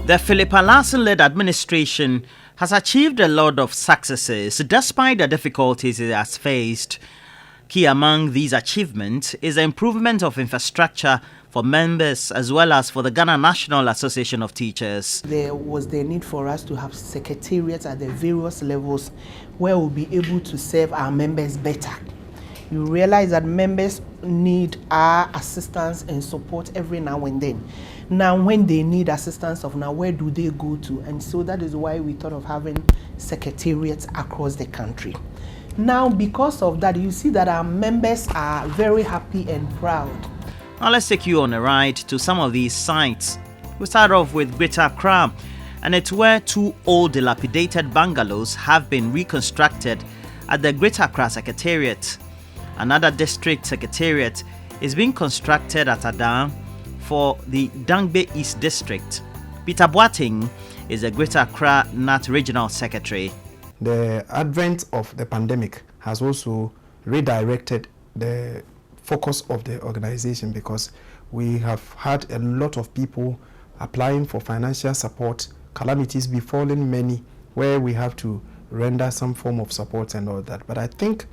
The Philip Alassen-led administration has achieved a lot of successes despite the difficulties it has faced. Key among these achievements is the improvement of infrastructure for members as well as for the Ghana National Association of Teachers. There was the need for us to have secretariats at the various levels where we'll be able to serve our members better. You realize that members need our assistance and support every now and then. Now, when they need assistance of now, where do they go to? And so that is why we thought of having secretariats across the country. Now, because of that, you see that our members are very happy and proud. Now, let's take you on a ride to some of these sites. We'll start off with Greater Accra, and it's where two old dilapidated bungalows have been reconstructed at the Greater Accra Secretariat. Another district secretariat is being constructed at Adan for the Dangbe East District. Peter Boateng is the Greater Accra GNAT Regional Secretary. The advent of the pandemic has also redirected the focus of the organization because we have had a lot of people applying for financial support, calamities befalling many, where we have to render some form of support and all that. But I think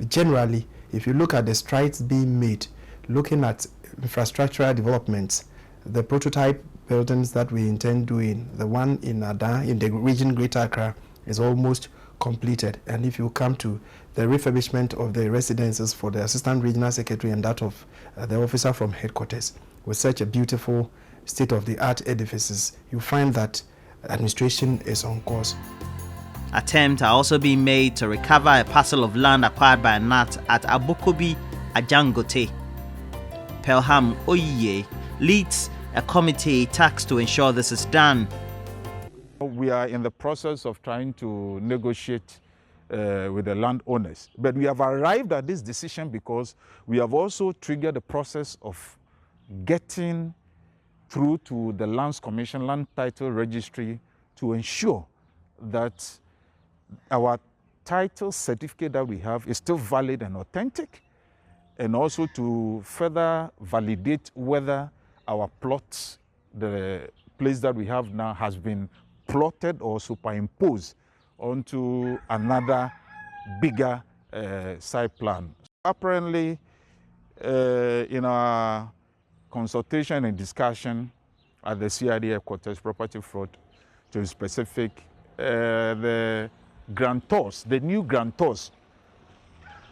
generally, if you look at the strides being made, looking at infrastructural developments, the prototype buildings that we intend doing, the one in Ada, in the region Greater Accra, is almost completed. And if you come to the refurbishment of the residences for the Assistant Regional Secretary and that of the officer from headquarters, with such a beautiful state-of-the-art edifices, you find that administration is on course. Attempts are also being made to recover a parcel of land acquired by GNAT at Abokobi, Ajangote. Pelham Oyiye leads a committee tasked to ensure this is done. We are in the process of trying to negotiate with the landowners, but we have arrived at this decision because we have also triggered the process of getting through to the Lands Commission, Land Title Registry, to ensure that our title certificate that we have is still valid and authentic, and also to further validate whether our plots, the place that we have now, has been plotted or superimposed onto another bigger site plan. Apparently, in our consultation and discussion at the CID headquarters, property fraud to be specific, the grantors, the new grantors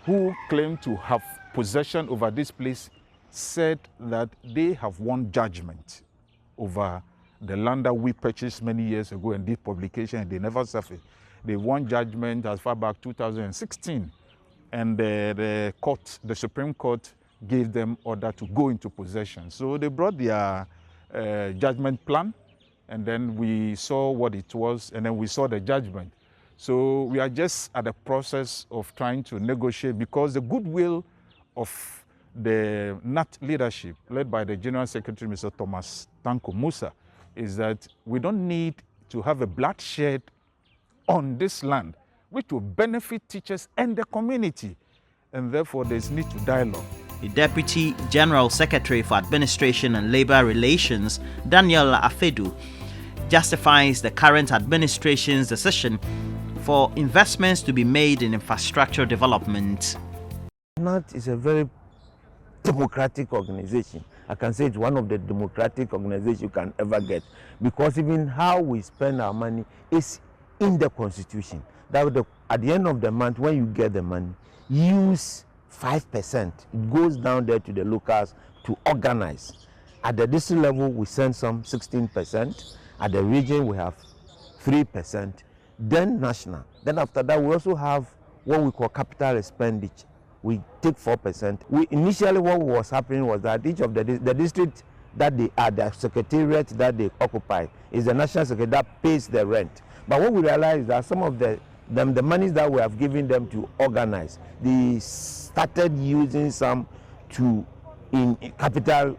who claim to have possession over this place, said that they have won judgment over the land that we purchased many years ago and did publication, and they never suffered. They won judgment as far back 2016, and the court, the Supreme Court, gave them order to go into possession. So they brought their judgment plan, and then we saw what it was, and then we saw the judgment. So we are just at the process of trying to negotiate, because the goodwill of the GNAT leadership, led by the General Secretary, Mr. Thomas Tanko Musa, is that we don't need to have a bloodshed on this land, which will benefit teachers and the community, and therefore there's need to dialogue. The Deputy General Secretary for Administration and Labour Relations, Daniel Afedu, justifies the current administration's decision for investments to be made in infrastructure development. GNAT is a very democratic organization. I can say it's one of the democratic organizations you can ever get, because even how we spend our money is in the constitution. That at the end of the month, when you get the money, use 5%. It goes down there to the locals to organize. At the district level, we send some 16%. At the region, we have 3%. Then national. Then after that, we also have what we call capital expenditure. We take 4%. Initially what was happening was that each of the district that they are, the secretariat that they occupy, is the national secretary that pays the rent. But what we realized is that some of the monies that we have given them to organize, they started using some in capital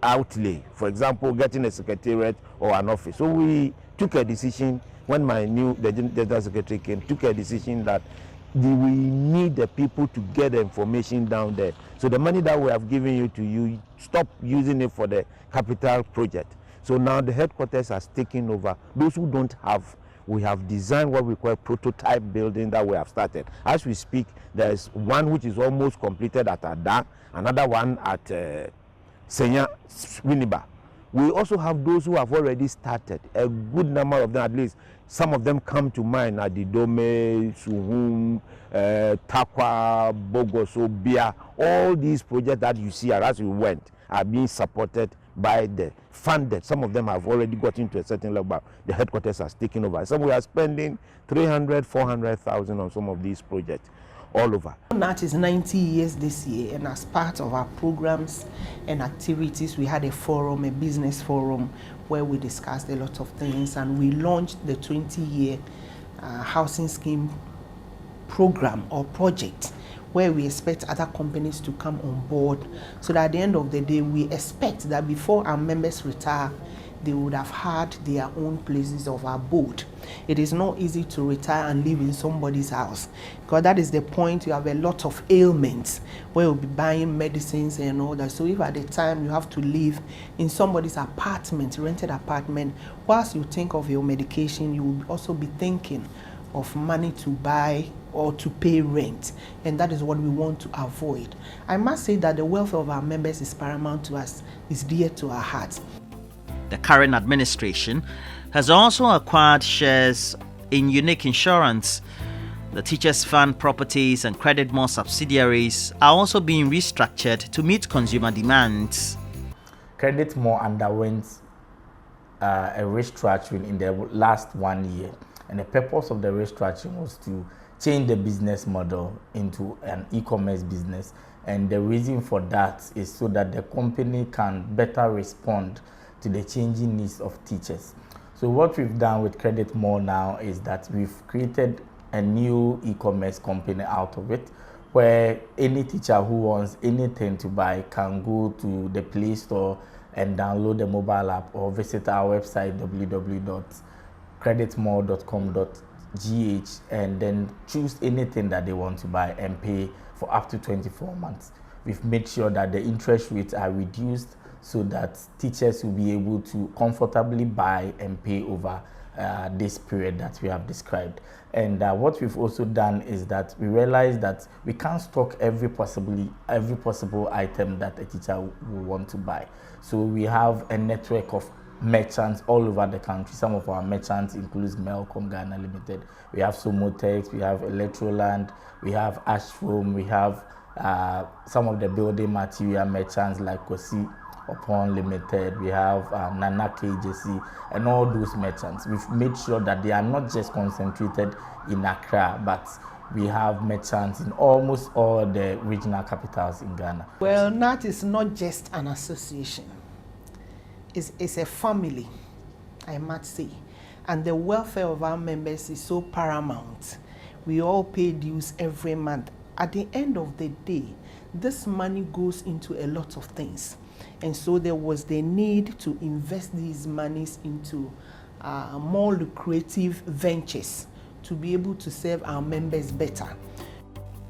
outlay. For example, getting a secretariat or an office. So we took a decision, when the general secretary came, took a decision that we need the people to get the information down there. So the money that we have given you, stop using it for the capital project. So now the headquarters has taken over. Those who don't have, we have designed what we call a prototype building that we have started. As we speak, there is one which is almost completed at Ada, another one at Senya Winneba. We also have those who have already started, a good number of them, at least some of them come to mind at Didome, Suhum, Takwa, Bogoso, Bia. All these projects that you see as we went are being supported by the funded. Some of them have already got into a certain level. The headquarters has taken over. Some we are spending 300, 400,000 on some of these projects all over. GNAT is 90 years this year, and as part of our programs and activities, we had a forum, a business forum, where we discussed a lot of things, and we launched the 20-year housing scheme program or project, where we expect other companies to come on board, so that at the end of the day, we expect that before our members retire, they would have had their own places of abode. It is not easy to retire and live in somebody's house, because that is the point. You have a lot of ailments where you'll be buying medicines and all that. So if at the time you have to live in somebody's apartment, rented apartment, whilst you think of your medication, you will also be thinking of money to buy or to pay rent, and that is what we want to avoid. I must say that the welfare of our members is paramount to us, is dear to our hearts. The current administration has also acquired shares in Unique Insurance. The Teachers Fund properties and Credit More subsidiaries are also being restructured to meet consumer demands. Credit More underwent a restructuring in the last 1 year, and the purpose of the restructuring was to change the business model into an e-commerce business, and the reason for that is so that the company can better respond to the changing needs of teachers. So what we've done with Credit More now is that we've created a new e-commerce company out of it, where any teacher who wants anything to buy can go to the Play Store and download the mobile app, or visit our website www.creditmore.com.gh and then choose anything that they want to buy and pay for up to 24 months. We've made sure that the interest rates are reduced so that teachers will be able to comfortably buy and pay over this period that we have described. And what we've also done is that we realized that we can't stock every possible item that a teacher will want to buy. So we have a network of merchants all over the country. Some of our merchants includes Melcom Ghana Limited. We have Somotex, we have Electroland, we have Ashfoam, we have some of the building material merchants like Kosi Upon Limited, we have Nana KJC, and all those merchants. We've made sure that they are not just concentrated in Accra, but we have merchants in almost all the regional capitals in Ghana. Well, GNAT is not just an association. It's a family, I must say. And the welfare of our members is so paramount. We all pay dues every month. At the end of the day, this money goes into a lot of things. And so there was the need to invest these monies into more lucrative ventures to be able to serve our members better.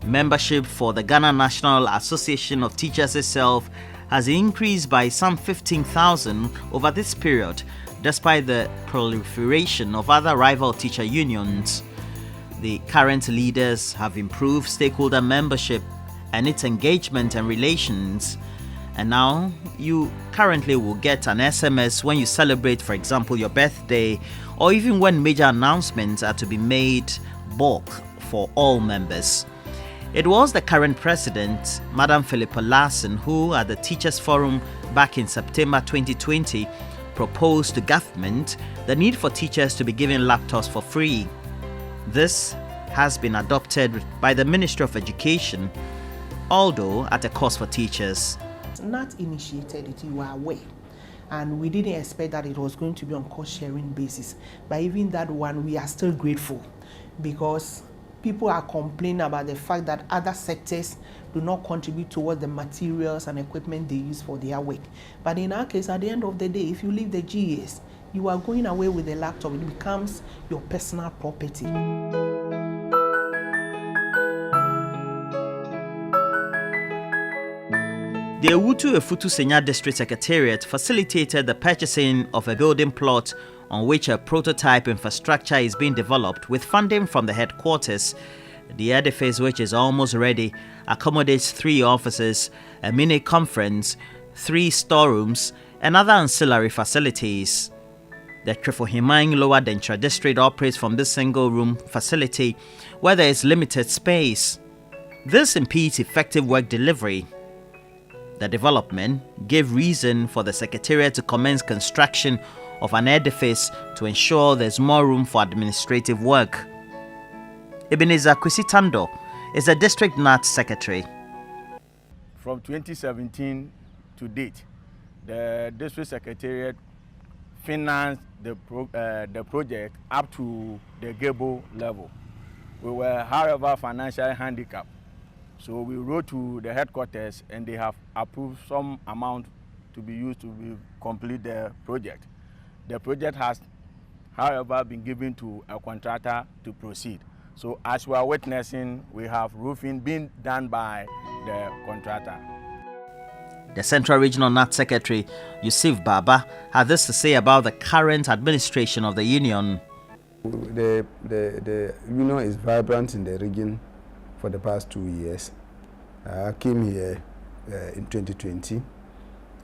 Membership for the Ghana National Association of Teachers itself has increased by some 15,000 over this period, despite the proliferation of other rival teacher unions. The current leaders have improved stakeholder membership and its engagement and relations. And now you currently will get an SMS when you celebrate, for example, your birthday, or even when major announcements are to be made bulk for all members. It was the current president, Madam Philippa Larson, who at the Teachers Forum back in September 2020 proposed to government the need for teachers to be given laptops for free. This has been adopted by the Ministry of Education, although at a cost for teachers. GNAT initiated it, you are aware, and we didn't expect that it was going to be on cost-sharing basis. But even that one, we are still grateful, because people are complaining about the fact that other sectors do not contribute towards the materials and equipment they use for their work. But in our case, at the end of the day, if you leave the GAs, you are going away with a laptop. It becomes your personal property. The Auotoya Senya District Secretariat facilitated the purchasing of a building plot on which a prototype infrastructure is being developed with funding from the headquarters. The edifice, which is almost ready, accommodates 3 offices, a mini conference, 3 storerooms, and other ancillary facilities. The Trefohimang Lower Dentra District operates from this single-room facility where there is limited space. This impedes effective work delivery. The development gave reason for the Secretariat to commence construction of an edifice to ensure there's more room for administrative work. Ebenezer Kwisitando is the District GNAT Secretary. From 2017 to date, the District Secretariat financed the project up to the gable level. We were, however, financially handicapped. So we wrote to the headquarters and they have approved some amount to be used to complete the project. The project has, however, been given to a contractor to proceed. So as we are witnessing, we have roofing being done by the contractor. The Central Regional GNAT Secretary, Yusuf Baba, had this to say about the current administration of the union. The union is vibrant in the region for the past 2 years. I came here in 2020,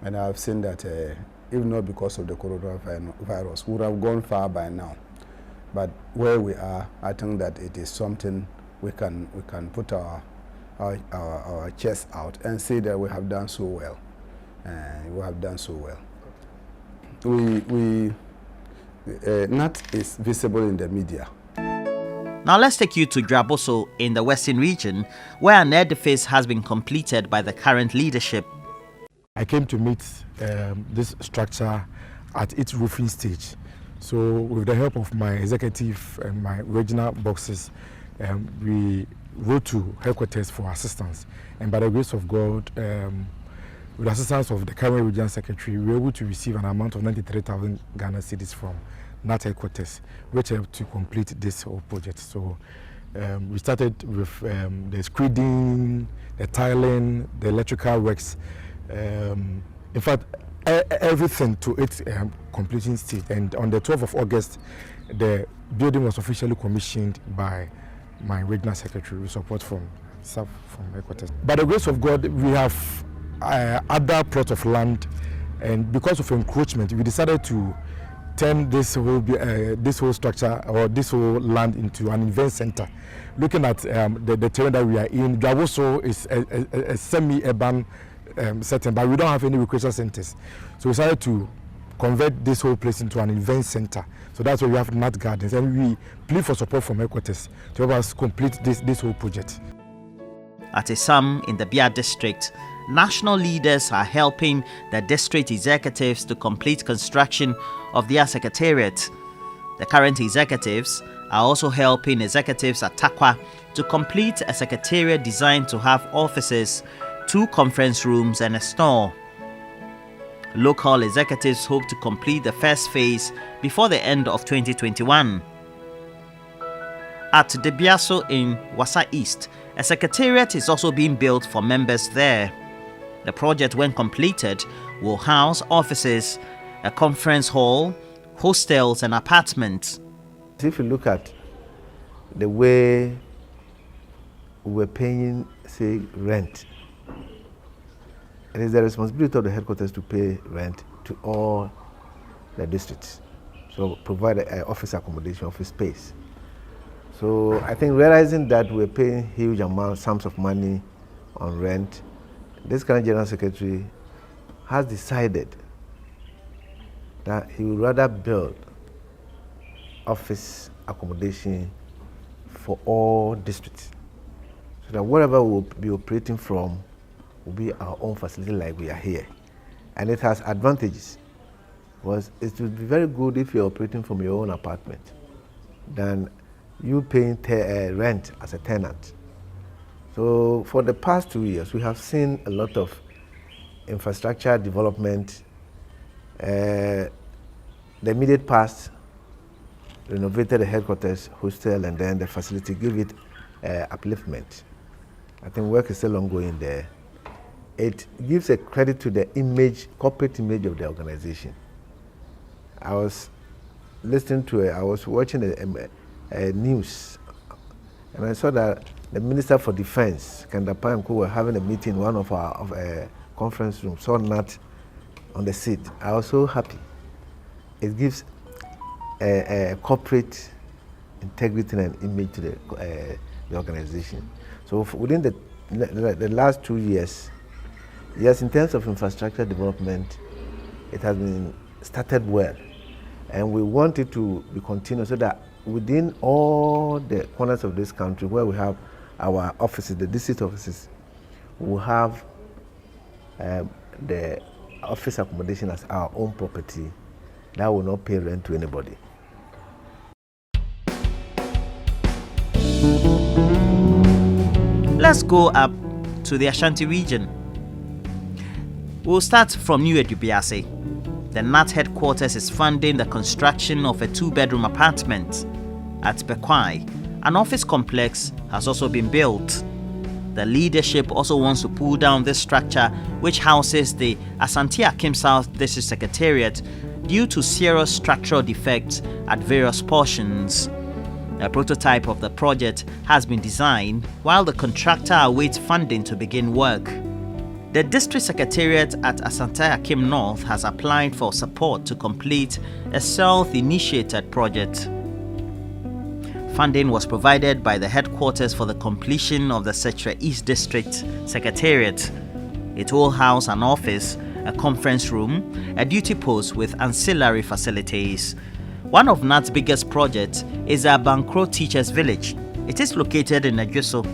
and I've seen that if not because of the coronavirus, we would have gone far by now. But where we are, I think that it is something we can put our chest out and say that we have done so well. We have done so well. NAT is visible in the media. Now let's take you to Draboso in the Western region, where an edifice has been completed by the current leadership. I came to meet this structure at its roofing stage. So with the help of my executive and my regional bosses, we wrote to headquarters for assistance. And by the grace of God, with the assistance of the current regional secretary, we were able to receive an amount of 93,000 Ghana cedis from NAT headquarters, which helped to complete this whole project. So we started with the screeding, the tiling, the electrical works, in fact, everything to its completing state. And on the 12th of August, the building was officially commissioned by my regional secretary with support from staff from headquarters. By the grace of God, we have other plots of land, and because of encroachment, we decided to turn this whole structure or this whole land into an event center. Looking at the terrain that we are in, Draboso is a semi-urban setting, but we don't have any recreation centers. So we decided to convert this whole place into an event center. So that's why we have NAT Gardens, and we plead for support from headquarters to help us complete this whole project. At Isam in the Bia district, national leaders are helping the district executives to complete construction of their secretariat. The current executives are also helping executives at Takwa to complete a secretariat designed to have offices, 2 conference rooms and a store. Local executives hope to complete the first phase before the end of 2021. At Debiaso in Wasa East, a secretariat is also being built for members there. The project, when completed, will house offices, a conference hall, hostels and apartments. If you look at the way we're paying, say, rent, it is the responsibility of the headquarters to pay rent to all the districts. So provide office accommodation, office space. So I think realizing that we're paying huge sums of money on rent, this current General Secretary has decided that he would rather build office accommodation for all districts, so that wherever we'll be operating from will be our own facility like we are here. And it has advantages. Because it would be very good if you're operating from your own apartment than you paying rent as a tenant. So for the past 2 years, we have seen a lot of infrastructure development. The immediate past renovated the headquarters, hostel, and then the facility, give it upliftment. I think work is still ongoing there. it gives a credit to the image, corporate image of the organization. I was listening to I was watching a news, and I saw that the Minister for Defense, Kandapa and Co, were having a meeting in one of our conference rooms, saw GNAT on the seat. I was so happy. It gives a corporate integrity and image to the organization. So within the last 2 years, yes, in terms of infrastructure development, it has been started well. And we want it to be continued so that within all the corners of this country where we have our offices, the district offices, we will have the office accommodation as our own property that will not pay rent to anybody. Let's go up to the Ashanti region. We'll start from New Edubiase. The GNAT headquarters is funding the construction of a 2-bedroom apartment at Bekwai. An office complex has also been built. The leadership also wants to pull down this structure, which houses the Ashanti Akim South District Secretariat, due to serious structural defects at various portions. A prototype of the project has been designed while the contractor awaits funding to begin work. The District Secretariat at Ashanti Akim North has applied for support to complete a self-initiated project. Funding was provided by the headquarters for the completion of the Setra East District Secretariat. It will house an office, a conference room, a duty post with ancillary facilities. One of GNAT's biggest projects is the Bankro Teachers Village. It is located in Adjuso.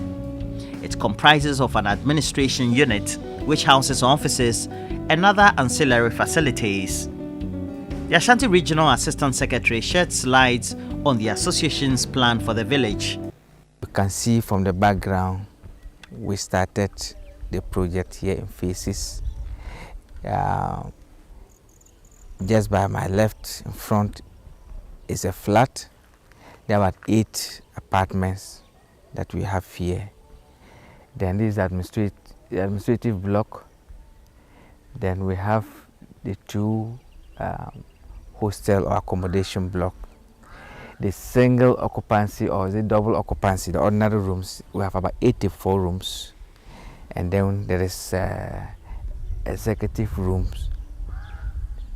It comprises of an administration unit which houses offices and other ancillary facilities. The Ashanti Regional Assistant Secretary shared slides on the association's plan for the village. You can see from the background, we started the project here in phases. Just by my left in front is a flat. There are 8 apartments that we have here. Then this is the administrative block. Then we have the 2 hostel or accommodation block. The single occupancy or the double occupancy, the ordinary rooms, we have about 84 rooms. And then there is executive rooms,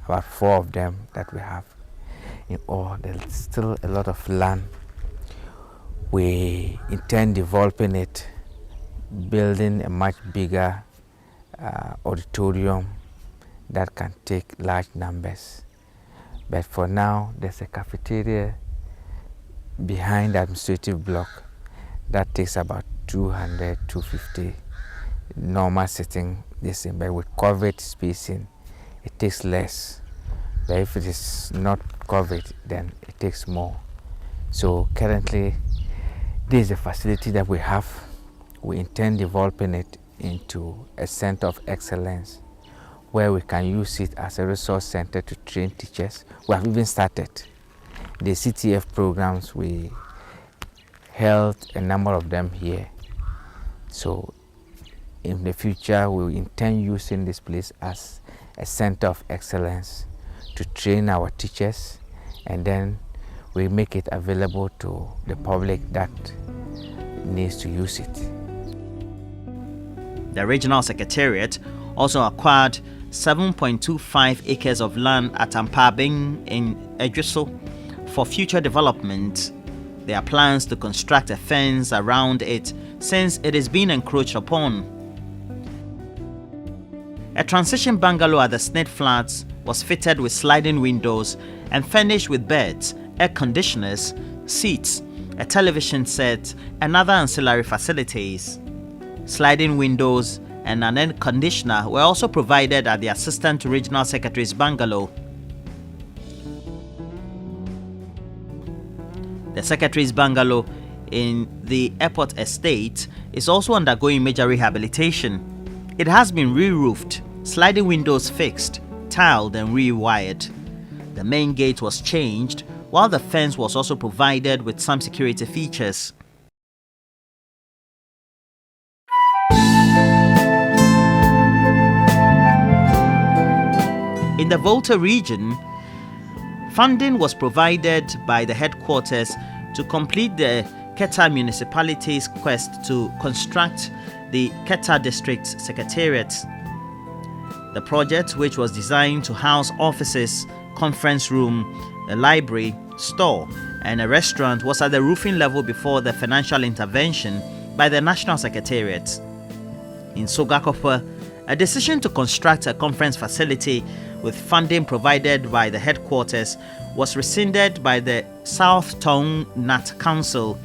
about 4 of them that we have. In all, there's still a lot of land. We intend developing it, building a much bigger auditorium that can take large numbers. But for now, there's a cafeteria behind the administrative block that takes about 200, 250 normal sitting. But with covered spacing, it takes less. But if it is not covered, then it takes more. So currently, this is a facility that we have. We intend developing it into a center of excellence where we can use it as a resource center to train teachers. We have even started the CTF programs. We held a number of them here. So in the future, we intend using this place as a center of excellence to train our teachers, and then we make it available to the public that needs to use it. The Regional Secretariat also acquired 7.25 acres of land at Ampabing in Adjuso for future development. There are plans to construct a fence around it since it is being encroached upon. A transition bungalow at the Snit Flats was fitted with sliding windows and furnished with beds, air conditioners, seats, a television set, and other ancillary facilities. Sliding windows and an air conditioner were also provided at the Assistant Regional Secretary's bungalow. The Secretary's bungalow in the airport estate is also undergoing major rehabilitation. It has been re-roofed, sliding windows fixed, tiled and rewired. The main gate was changed, while the fence was also provided with some security features. In the Volta region, funding was provided by the headquarters to complete the Keta municipality's quest to construct the Keta District Secretariat. The project, which was designed to house offices, conference room, a library, store, and a restaurant, was at the roofing level before the financial intervention by the National Secretariat. In Sogakope, a decision to construct a conference facility with funding provided by the headquarters was rescinded by the South Town GNAT Council.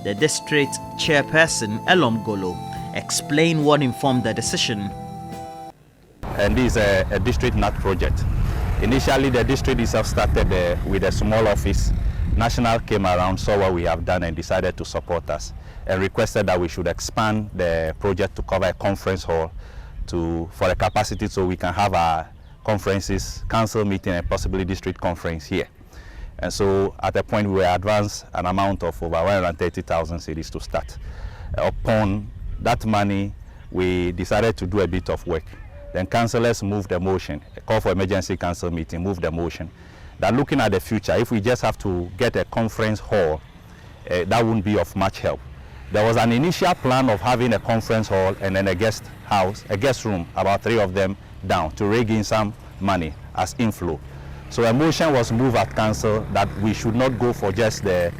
The district chairperson, Elom Golo, explained what informed the decision. And this is a district GNAT project. Initially, the district itself started with a small office. National came around, saw what we have done, and decided to support us and requested that we should expand the project to cover a conference hall for the capacity so we can have our conferences, council meeting, and possibly district conference here. And so at a point we were advanced an amount of over 130,000 cedis to start. Upon that money, we decided to do a bit of work. Then councillors moved the motion, a call for emergency council meeting, moved the motion. That looking at the future, if we just have to get a conference hall, that wouldn't be of much help. There was an initial plan of having a conference hall and then a guest house, a guest room, about 3 of them down to rig in some money as inflow. So a motion was moved at council that we should not go for just the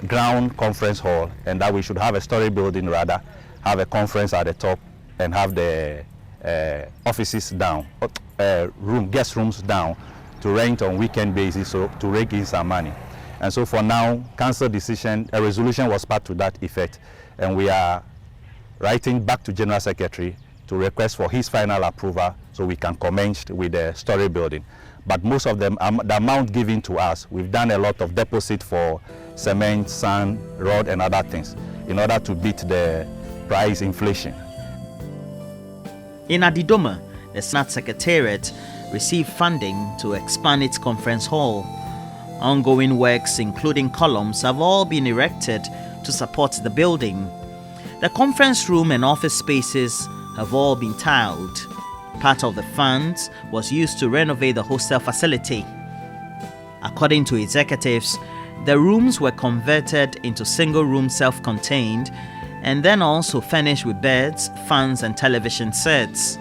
ground conference hall, and that we should have a story building rather, have a conference at the top and have the offices down, guest rooms down to rent on weekend basis, so to rig in some money. And so for now, council decision, a resolution was passed to that effect, and we are writing back to General Secretary to request for his final approval so we can commence with the story building. But most of them, the amount given to us, we've done a lot of deposit for cement, sand, road, and other things in order to beat the price inflation. In Adidoma, the GNAT Secretariat received funding to expand its conference hall. Ongoing works, including columns, have all been erected to support the building. The conference room and office spaces have all been tiled. Part of the funds was used to renovate the hostel facility. According to executives, the rooms were converted into single-room self-contained and then also furnished with beds, fans, and television sets.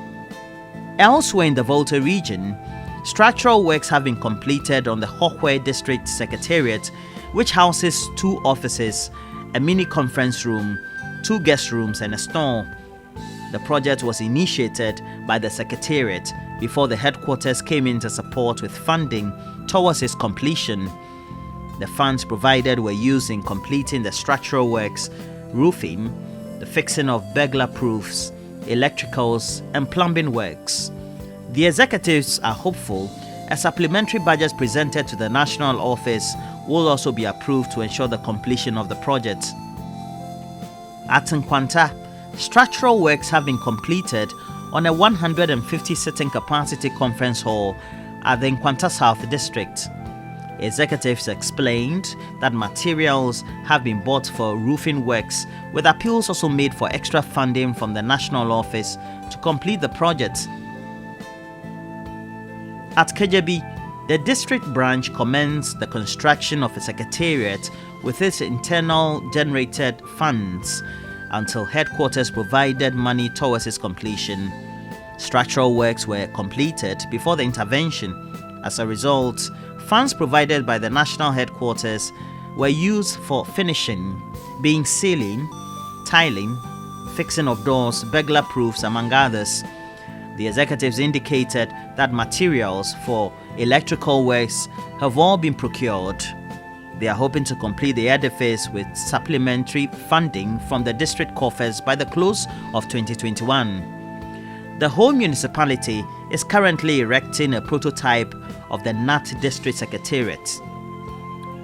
Elsewhere in the Volta region, structural works have been completed on the Hokwe District Secretariat, which houses 2 offices, a mini conference room, 2 guest rooms, and a store. The project was initiated by the Secretariat before the headquarters came in to support with funding towards its completion. The funds provided were used in completing the structural works, roofing, the fixing of burglar proofs, electricals, and plumbing works. The executives are hopeful a supplementary budget presented to the National Office will also be approved to ensure the completion of the project. At Nkwanta, structural works have been completed on a 150-sitting capacity conference hall at the Nkwanta South District. Executives explained that materials have been bought for roofing works, with appeals also made for extra funding from the National Office to complete the project. At Kejebi, the district branch commenced the construction of a secretariat with its internal generated funds until headquarters provided money towards its completion. Structural works were completed before the intervention. As a result, funds provided by the national headquarters were used for finishing, being ceiling, tiling, fixing of doors, burglar proofs, among others. The executives indicated that materials for electrical works have all been procured. They are hoping to complete the edifice with supplementary funding from the district coffers by the close of 2021. The whole municipality is currently erecting a prototype of the GNAT District Secretariat.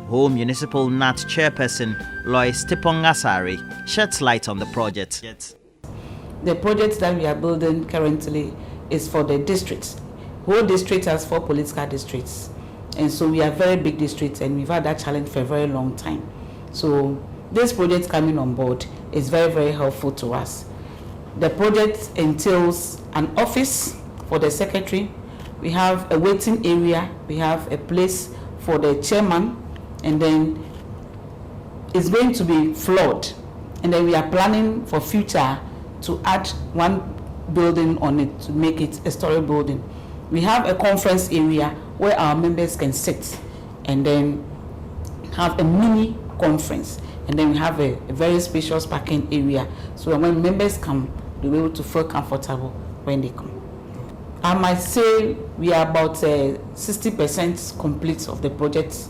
Whole Municipal GNAT Chairperson Lois Tipongasari sheds light on the project. The project that we are building currently is for the districts. Whole district has 4 political districts. And so we are very big districts, and we've had that challenge for a very long time. So this project coming on board is very, very helpful to us. The project entails an office for the secretary, we have a waiting area, we have a place for the chairman, and then it's going to be floored. And then we are planning for future to add one building on it to make it a story building. We have a conference area where our members can sit and then have a mini conference. And then we have a very spacious parking area so that when members come, they'll be able to feel comfortable when they come. I might say we are about 60% complete of the project.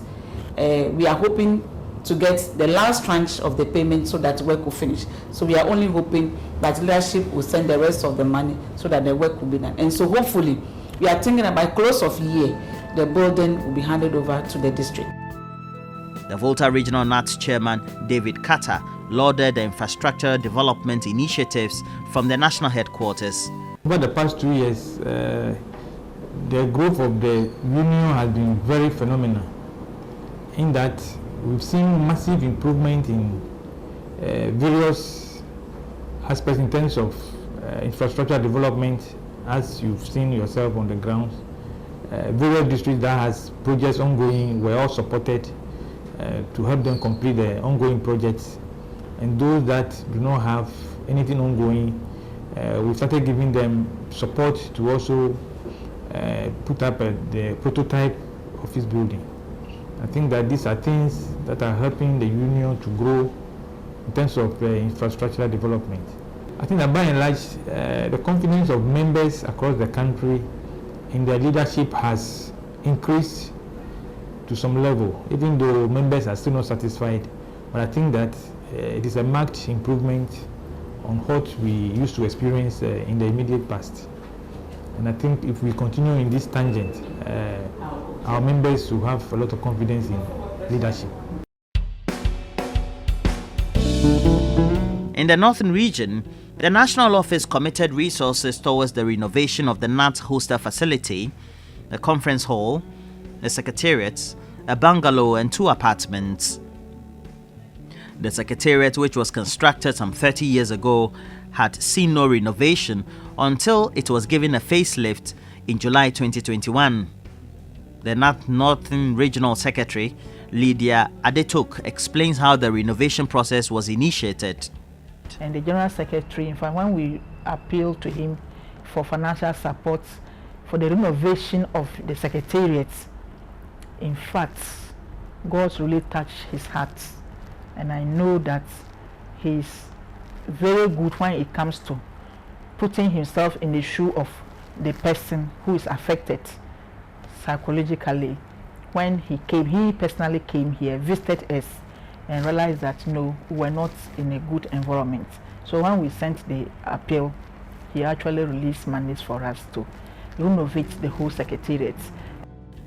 We are hoping to get the last tranche of the payment so that work will finish. So we are only hoping that leadership will send the rest of the money so that the work will be done. And so hopefully, we are thinking that by close of year, the building will be handed over to the district. The Volta Regional NAT Chairman David Carter lauded the infrastructure development initiatives from the national headquarters. Over the past 2 years, the growth of the union has been very phenomenal in that we've seen massive improvement in various aspects in terms of infrastructure development, as you've seen yourself on the ground. Various districts that has projects ongoing were all supported to help them complete the ongoing projects. And those that do not have anything ongoing, we started giving them support to also put up the prototype office building. I think that these are things that are helping the union to grow in terms of infrastructure development. I think that by and large, the confidence of members across the country in their leadership has increased to some level, even though members are still not satisfied. But I think that it is a marked improvement on what we used to experience in the immediate past. And I think if we continue in this tangent, our members will have a lot of confidence in leadership. In the Northern Region, the National Office committed resources towards the renovation of the NAT hostel facility, the conference hall, the secretariats, a bungalow and 2 apartments. The secretariat, which was constructed some 30 years ago, had seen no renovation until it was given a facelift in July 2021. The NAT Northern Regional Secretary, Lydia Adetok, explains how the renovation process was initiated. And the General Secretary, in fact, when we appealed to him for financial support for the renovation of the secretariats, in fact, God really touched his heart. And I know that he's very good when it comes to putting himself in the shoe of the person who is affected psychologically. When he personally came here, visited us, and realized that no, we were not in a good environment. So when we sent the appeal, he actually released monies for us to renovate the whole secretariat.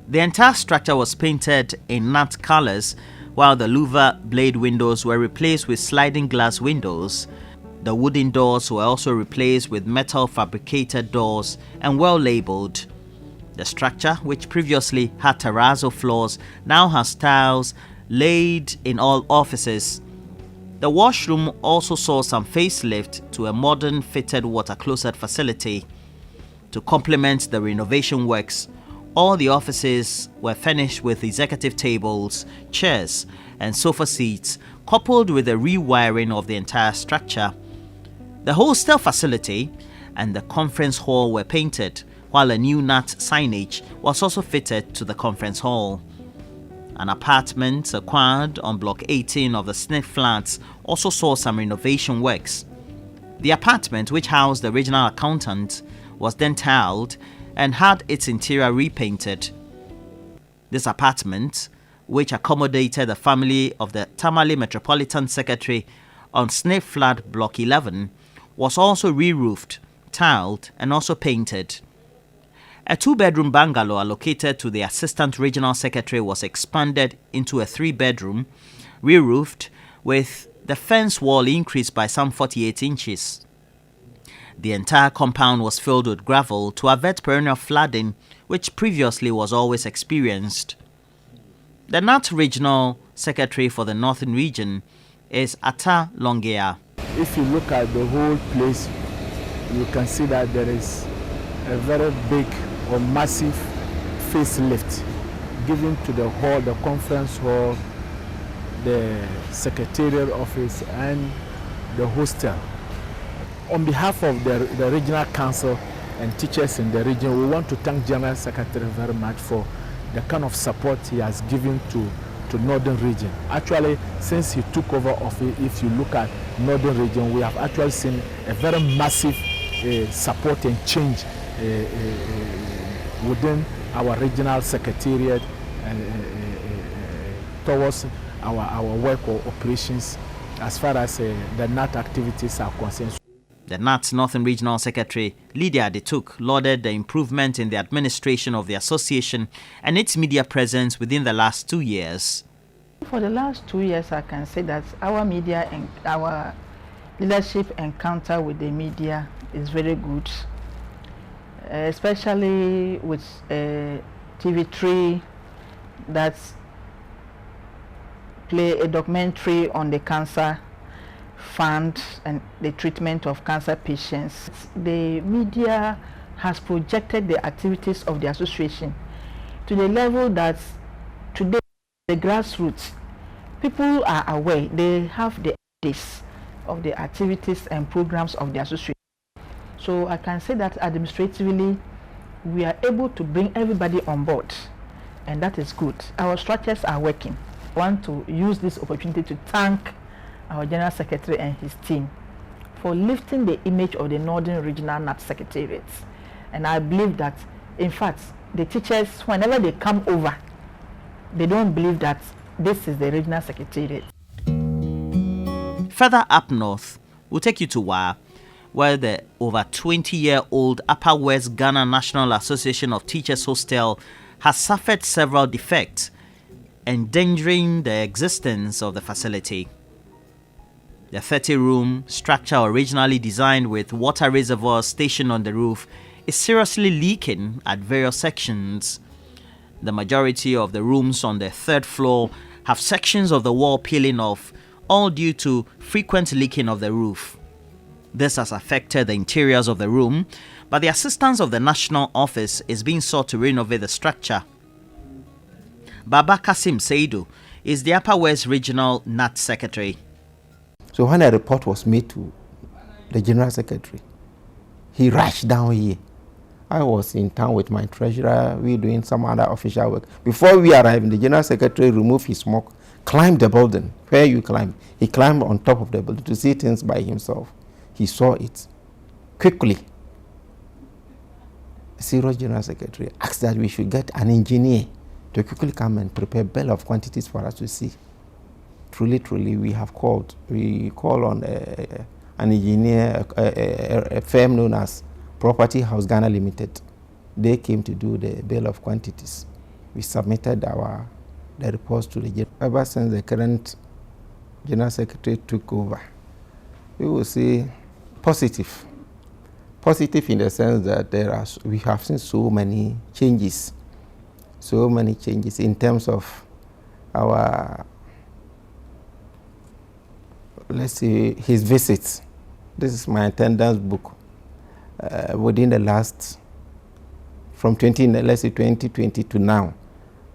The entire structure was painted in NAT colors, while the louver blade windows were replaced with sliding glass windows. The wooden doors were also replaced with metal fabricated doors and well labeled. The structure, which previously had terrazzo floors, now has tiles laid in all offices. The washroom also saw some facelift to a modern fitted water closet facility. To complement the renovation works, all the offices were furnished with executive tables, chairs, and sofa seats, coupled with a rewiring of the entire structure. The hostel facility and the conference hall were painted, while a new NAT signage was also fitted to the conference hall. An apartment acquired on Block 18 of the Smith Flats also saw some renovation works. The apartment, which housed the regional accountant, was then tiled and had its interior repainted. This apartment, which accommodated the family of the Tamale Metropolitan Secretary on Smith Flat Block 11, was also re-roofed, tiled, and also painted. A 2-bedroom bungalow allocated to the Assistant Regional Secretary was expanded into a 3-bedroom, re-roofed, with the fence wall increased by some 48 inches. The entire compound was filled with gravel to avert perennial flooding, which previously was always experienced. The NAT Regional Secretary for the Northern Region is Ata Longea. If you look at the whole place, you can see that there is a very big or massive facelift given to the hall, the conference hall, the secretariat office, and the hostel. On behalf of the regional council and teachers in the region, we want to thank General Secretary very much for the kind of support he has given to Northern region. Actually, since he took over office, if you look at Northern region, we have actually seen a very massive support and change within our regional secretariat towards our work or operations as far as the GNAT activities are concerned. The GNAT Northern Regional Secretary Lydia Detuk lauded the improvement in the administration of the association and its media presence within the last 2 years. For the last 2 years, I can say that our media and our leadership encounter with the media is very good, especially with TV3 that play a documentary on the cancer fund and the treatment of cancer patients. The media has projected the activities of the association to the level that today the grassroots people are aware. They have the days of the activities and programs of the association. So I can say that administratively we are able to bring everybody on board, and that is good. Our structures are working. I want to use this opportunity to thank our General Secretary and his team for lifting the image of the Northern Regional GNAT Secretariats. And I believe that, in fact, the teachers, whenever they come over, they don't believe that this is the Regional Secretariat. Further up north, we'll take you to Wa, where the over 20-year-old Upper West Ghana National Association of Teachers Hostel has suffered several defects, endangering the existence of the facility. The 30-room structure, originally designed with water reservoirs stationed on the roof, is seriously leaking at various sections. The majority of the rooms on the 3rd floor have sections of the wall peeling off, all due to frequent leaking of the roof. This has affected the interiors of the room, but the assistance of the National Office is being sought to renovate the structure. Baba Kasim Seidu is the Upper West Regional GNAT Secretary. So when a report was made to the General Secretary, he rushed down here. I was in town with my treasurer, we doing some other official work. Before we arrived, the General Secretary removed his smoke, climbed the building. Where you climb? He climbed on top of the building to see things by himself. He saw it quickly. The serious General Secretary asked that we should get an engineer to quickly come and prepare bill of quantities for us to see. Truly, we have called. We call on an engineer, a firm known as Property House Ghana Limited. They came to do the bill of quantities. We submitted the reports to the general. Ever since the current General Secretary took over, we will say positive. Positive in the sense that we have seen so many changes in terms of our, let's say, his visits. This is my attendance book. Within the last, from 2020 to now,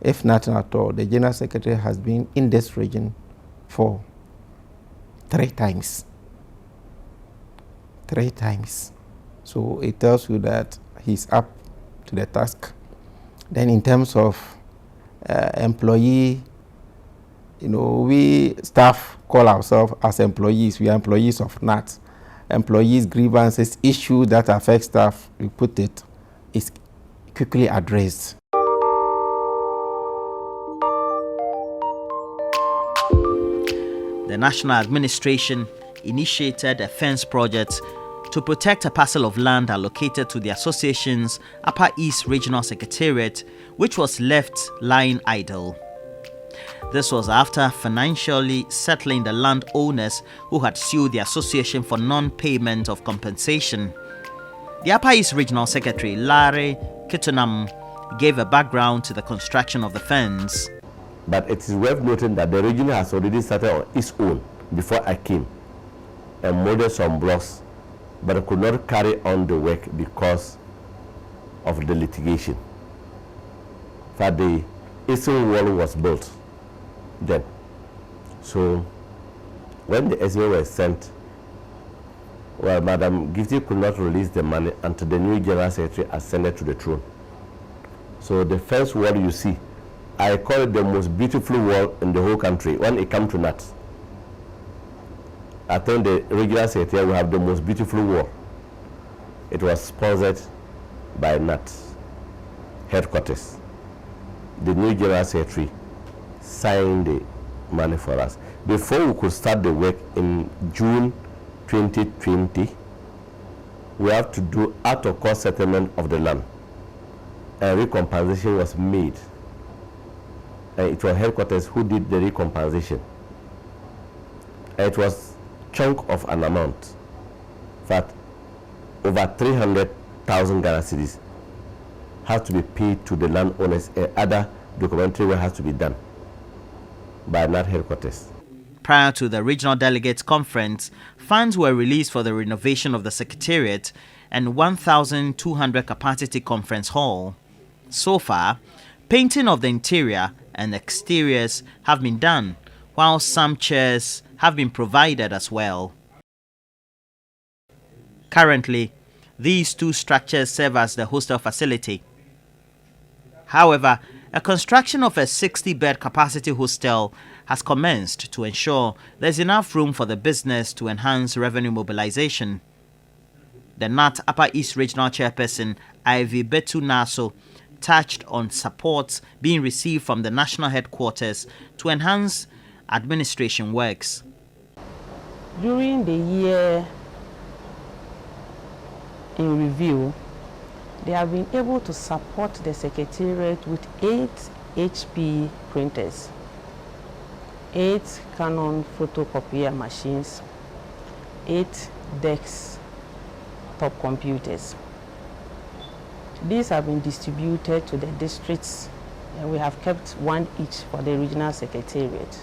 if not at all, the General Secretary has been in this region for 3 times. 3 times. So it tells you that he's up to the task. Then in terms of employee, we staff call ourselves as employees. We are employees of GNAT. Employees' grievances, issues that affect staff, we put it, is quickly addressed. The National Administration initiated a fence project to protect a parcel of land allocated to the association's Upper East Regional Secretariat, which was left lying idle. This was after financially settling the landowners who had sued the association for non-payment of compensation. The Upper East Regional Secretary, Larry Kitunam, gave a background to the construction of the fence. But it is worth noting that the region has already started on its own before I came and molded some blocks, but I could not carry on the work because of the litigation. That the eastern wall was built then. So when the estimate was sent, well, Madam Gifty could not release the money until the new General Secretary ascended to the throne. So the first wall you see, I call it the most beautiful wall in the whole country when it comes to NAT. I think the Regional Secretary will have the most beautiful wall. It was sponsored by NAT headquarters. The new General Secretary signed the money for us. Before we could start the work in June 2020, we have to do out-of-court settlement of the land. And recompensation was made. And it was headquarters who did the recompensation. And it was chunk of an amount. That over 300,000 Ghana cedis have to be paid to the landowners, and other documentary work has to be done by NAT headquarters. Prior to the Regional Delegates Conference, funds were released for the renovation of the Secretariat and 1,200 capacity conference hall. So far, painting of the interior and exteriors have been done, while some chairs have been provided as well. Currently, these two structures serve as the hostel facility. However, a construction of a 60-bed capacity hostel has commenced to ensure there's enough room for the business to enhance revenue mobilization. The NAT Upper East Regional Chairperson, Ivy Betu Naso, touched on support being received from the national headquarters to enhance administration works. During the year in review, they have been able to support the Secretariat with 8 HP printers, 8 Canon photocopier machines, 8 desktop computers. These have been distributed to the districts, and we have kept one each for the Regional Secretariat.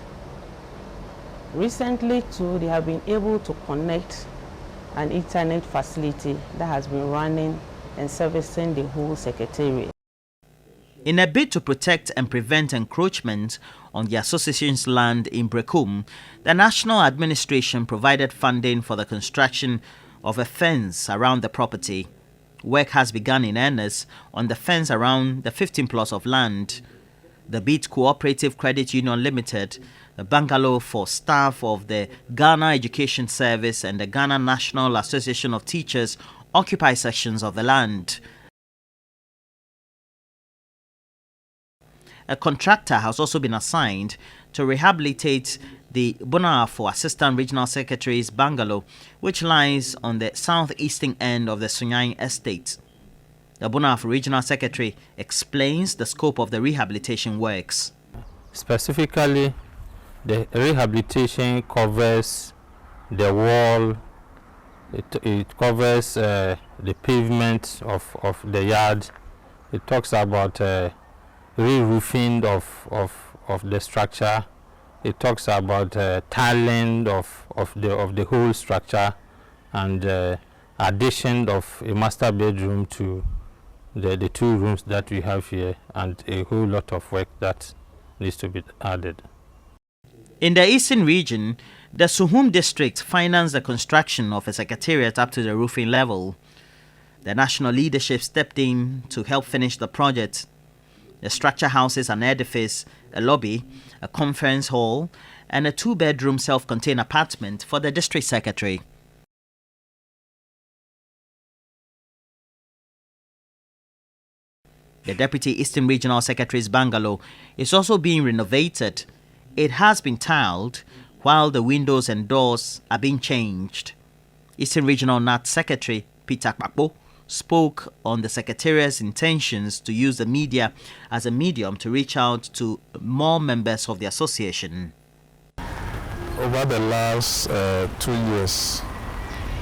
Recently too, they have been able to connect an internet facility that has been running and servicing the whole Secretariat. In a bid to protect and prevent encroachment on the association's land in Brekum, the National Administration provided funding for the construction of a fence around the property. Work has begun in earnest on the fence around the 15 plots of land. The Beat Cooperative Credit Union Limited, the bungalow for staff of the Ghana Education Service, and the Ghana National Association of Teachers occupy sections of the land. A contractor has also been assigned to rehabilitate the Bunafo Assistant Regional Secretary's bungalow, which lies on the southeastern end of the Sunyang Estate. The Bunafo Regional Secretary explains the scope of the rehabilitation works. Specifically, the rehabilitation covers the wall, it covers the pavement of the yard. It talks about re-roofing of the structure. It talks about tiling of the whole structure, and addition of a master bedroom to the 2 rooms that we have here, and a whole lot of work that needs to be added. In the eastern region, the Suhum district financed the construction of a secretariat up to the roofing level. The national leadership stepped in to help finish the project. The structure houses an edifice, a lobby, a conference hall, and a 2-bedroom self-contained apartment for the district secretary. The Deputy Eastern Regional Secretary's bungalow is also being renovated. It has been tiled, while the windows and doors are being changed. Eastern Regional NAT Secretary Peter Kpakpo spoke on the Secretariat's intentions to use the media as a medium to reach out to more members of the association. Over the last 2 years,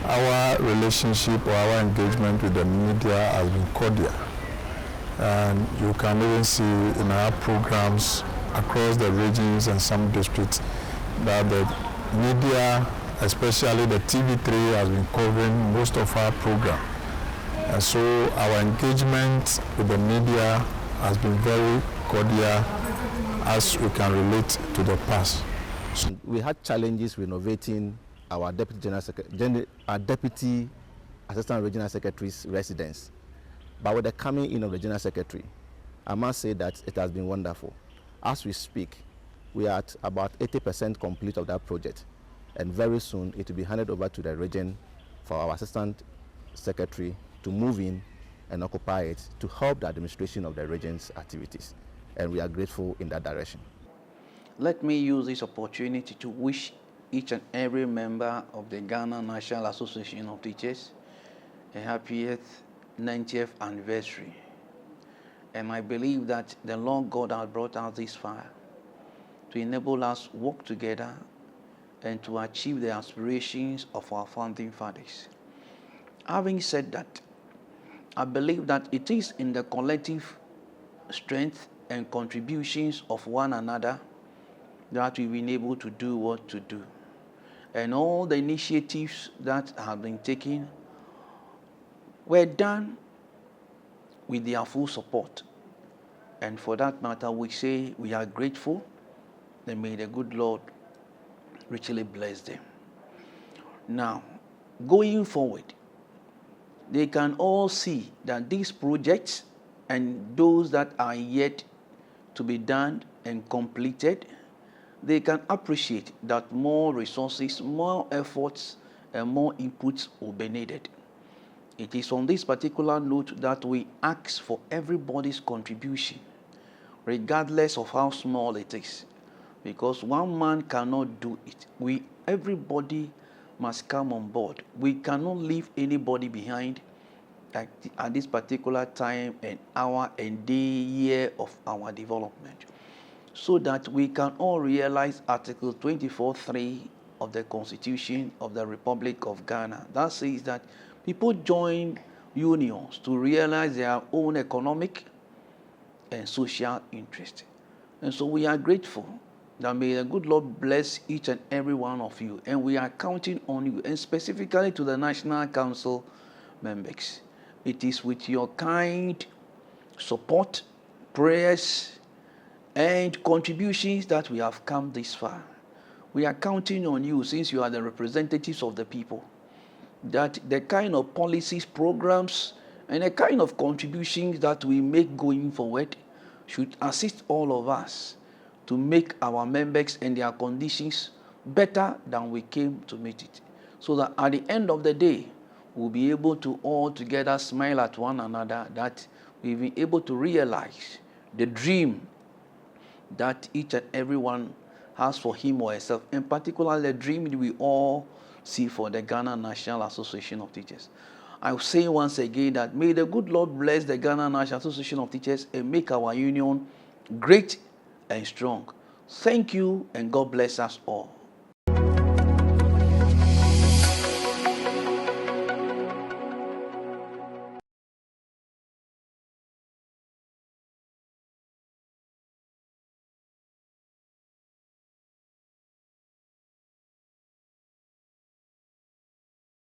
our relationship or our engagement with the media has been cordial. And you can even see in our programs across the regions and some districts that the media, especially the TV3, has been covering most of our program. And so our engagement with the media has been very cordial as we can relate to the past. We had challenges renovating our deputy assistant regional secretary's residence. But with the coming in of the general secretary, I must say that it has been wonderful. As we speak, we are at about 80% complete of that project. And very soon it will be handed over to the region for our assistant secretary to move in and occupy it to help the administration of the region's activities. And we are grateful in that direction. Let me use this opportunity to wish each and every member of the Ghana National Association of Teachers a happiest 90th anniversary. And I believe that the Lord God has brought us this far to enable us to work together and to achieve the aspirations of our founding fathers. Having said that, I believe that it is in the collective strength and contributions of one another that we've been able to do what to do. And all the initiatives that have been taken were done with their full support. And for that matter, we say we are grateful, and may the good Lord richly bless them. Now, going forward, they can all see that these projects and those that are yet to be done and completed, they can appreciate that more resources, more efforts, and more inputs will be needed. It is on this particular note that we ask for everybody's contribution, regardless of how small it is, because one man cannot do it. Everybody must come on board. We cannot leave anybody behind at this particular time and hour and day, year of our development, so that we can all realize Article 24(3) of the Constitution of the Republic of Ghana. That says that people join unions to realize their own economic and social interest. And so we are grateful that may the good Lord bless each and every one of you. And we are counting on you, and specifically to the National Council members. It is with your kind support, prayers, and contributions that we have come this far. We are counting on you, since you are the representatives of the people, that the kind of policies, programs, and the kind of contributions that we make going forward should assist all of us to make our members and their conditions better than we came to meet it. So that at the end of the day, we'll be able to all together smile at one another, that we've been able to realize the dream that each and everyone has for him or herself, in particular the dream we all see for the Ghana National Association of Teachers. I will say once again that may the good Lord bless the Ghana National Association of Teachers and make our union great and strong. Thank you, and God bless us all.